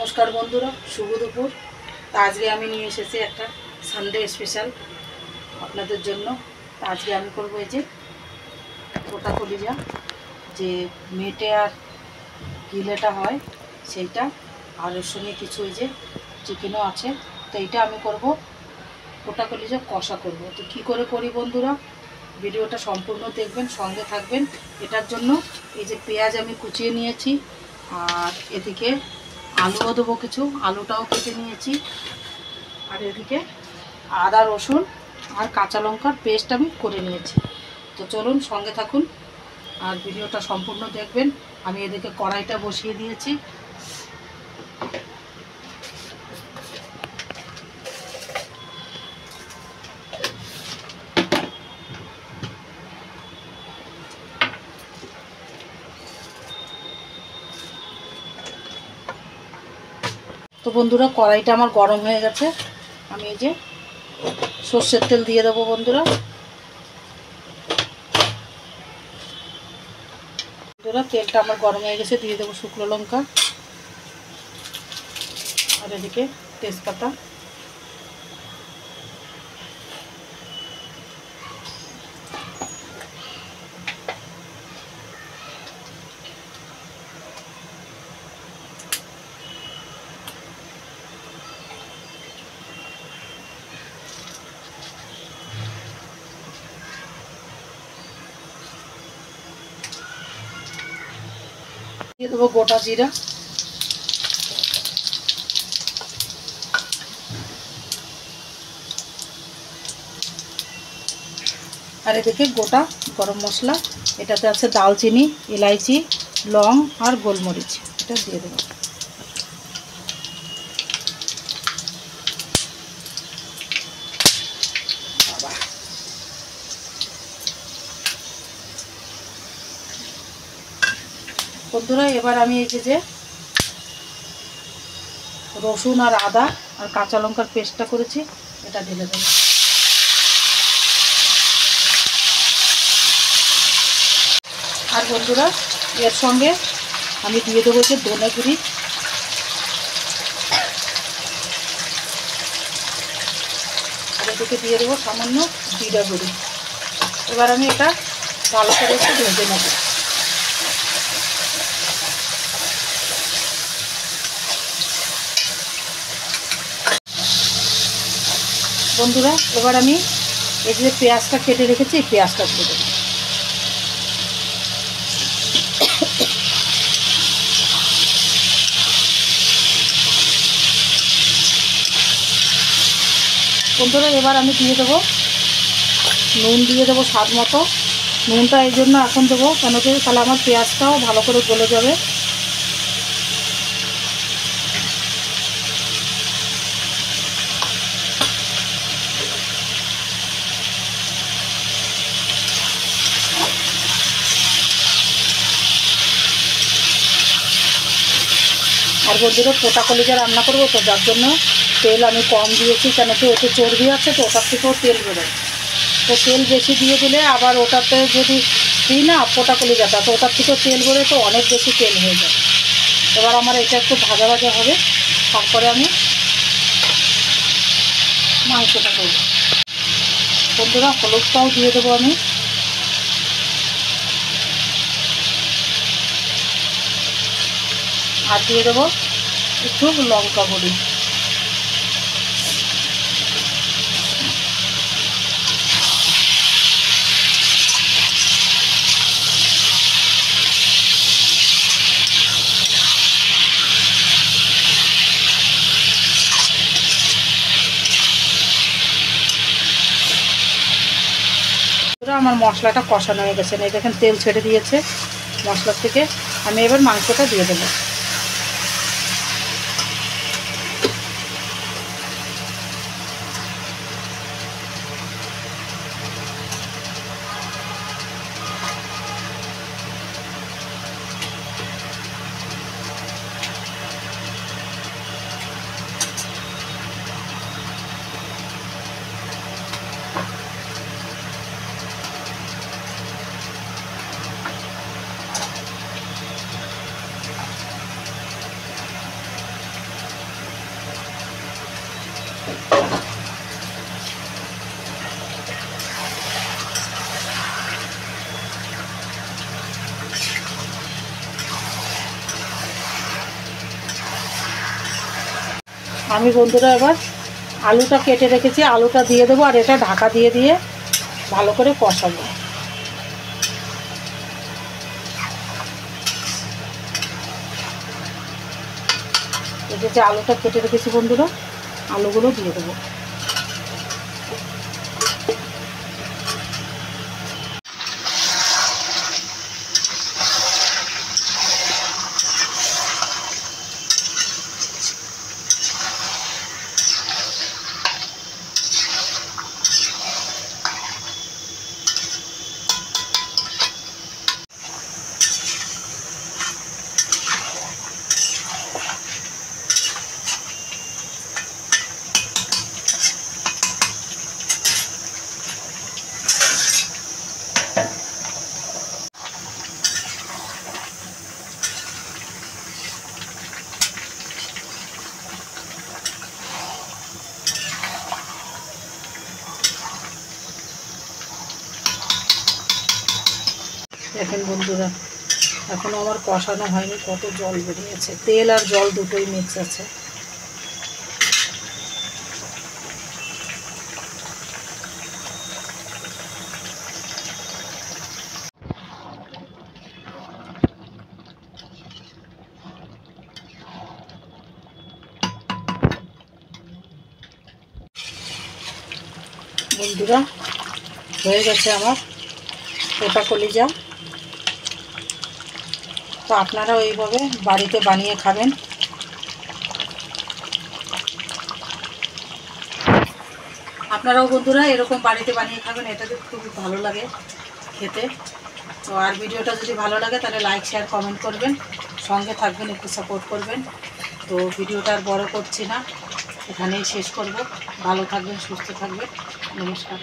নমস্কার বন্ধুরা, শুভ দুপুর। আজকে আমি নিয়ে এসেছি একটা সানডে স্পেশাল আপনাদের জন্য। আজকে আমি করবো এই যে গোটা কলিজা, যে মেটে আর গিলেটা হয় সেইটা, আর এর সঙ্গে কিছু এই যে চিকেনও আছে। তো এইটা আমি করব গোটা কলিজা কষা করব। তো কী করে করি বন্ধুরা, ভিডিওটা সম্পূর্ণ দেখবেন, সঙ্গে থাকবেন। এটার জন্য এই যে পেঁয়াজ আমি কুচিয়ে নিয়েছি, আর এদিকে আলুও দেবো কিছু, আলুটাও কেটে নিয়েছি, আর এদিকে আদা রসুন আর কাঁচা লঙ্কার পেস্ট আমি করে নিয়েছি। তো চলুন সঙ্গে থাকুন আর ভিডিওটা সম্পূর্ণ দেখবেন। আমি এদিকে কড়াইটা বসিয়ে দিয়েছি। তো বন্ধুরা, কড়াইটা আমার গরম হয়ে গেছে। আমি এই যে সর্ষের তেল দিয়ে দেবো বন্ধুরা। তেলটা আমার গরম হয়ে গেছে, দিয়ে দেবো শুকনো লঙ্কা, আর এদিকে তেজপাতা। দিয়ে দেবো গোটা জিরা, আর এদিকে গোটা গরম মশলা। এটাতে আছে দালচিনি, এলাইচি, লং আর গোলমরিচ। এটা দিয়ে দেবো। বন্ধুরা, এবার আমি এই যে রসুন আর আদা আর কাঁচা লঙ্কার পেস্টটা করেছি, এটা ঢেলে দেবো। আর বন্ধুরা, এর সঙ্গে আমি দিয়ে দেবো যে ধনে গুঁড়ি, আর এদিকে দিয়ে দেবো সামান্য জিরা গুঁড়ি। এবার আমি এটা ভালো করে একটু ভেজে নেব। বন্ধুরা, এবার আমি এই যে পেঁয়াজটা কেটে রেখেছি, পেঁয়াজটা দিয়ে দেবো। বন্ধুরা, এবার আমি দিয়ে দেবো নুন, দিয়ে দেবো স্বাদ মতো। নুনটা এই জন্য এখন দেবো কেন কি, তাহলে আমার পেঁয়াজটাও ভালো করে গলে যাবে। আর বন্ধুরা, পোটা কলিজা রান্না করবো, তো যার জন্য তেল আমি কম দিয়েছি, কেন কি ওতে চর্বি আছে, তো ওটার থেকেও তেল বেরোয়। তো তেল বেশি দিয়ে দিলে আবার ওটাতে যদি দিই না পোটা কলিজাটা, তো ওটার থেকেও তেল বেরোয়, তো অনেক বেশি তেল হয়ে যায়। এবার আমার এটা একটু ভাজা ভাজা হবে, তারপরে আমি মাংসটা করব। বন্ধুরা, হলুদটাও দিয়ে দেবো আমি, আর দিয়ে দেবো একটু লঙ্কা গুঁড়ি। আমার মশলাটা কষানো হয়ে গেছে, এই দেখেন তেল ছেড়ে দিয়েছে মশলার থেকে। আমি এবার মাংসটা দিয়ে দেবো। আমি বন্ধুরা এবার আলুটা কেটে রেখেছি, আলুটা দিয়ে দেবো আর এটা ঢাকা দিয়ে দিয়ে ভালো করে কষাবো। এই যে আলুটা কেটে রেখেছি বন্ধুরা, আলুগুলো দিয়ে দেবো। দেখেন বন্ধুরা, এখনো আমার কষানো হয়নি, কত জল বেরিয়েছে, তেল আর জল দুটোই মিক্স আছে। বন্ধুরা হয়ে গেছে আমার গোটা কলিজা। তো আপনারাও এইভাবে বাড়িতে বানিয়ে খাবেন। আপনারাও বন্ধুরা এরকম বাড়িতে বানিয়ে খাবেন, এটাতে খুব ভালো লাগে খেতে। তো আর ভিডিওটা যদি ভালো লাগে তাহলে লাইক শেয়ার কমেন্ট করবেন, সঙ্গে থাকবেন, একটু সাপোর্ট করবেন। তো ভিডিওটা আর বড় করছি না, এখানেই শেষ করব। ভালো থাকবেন, সুস্থ থাকবেন, নমস্কার।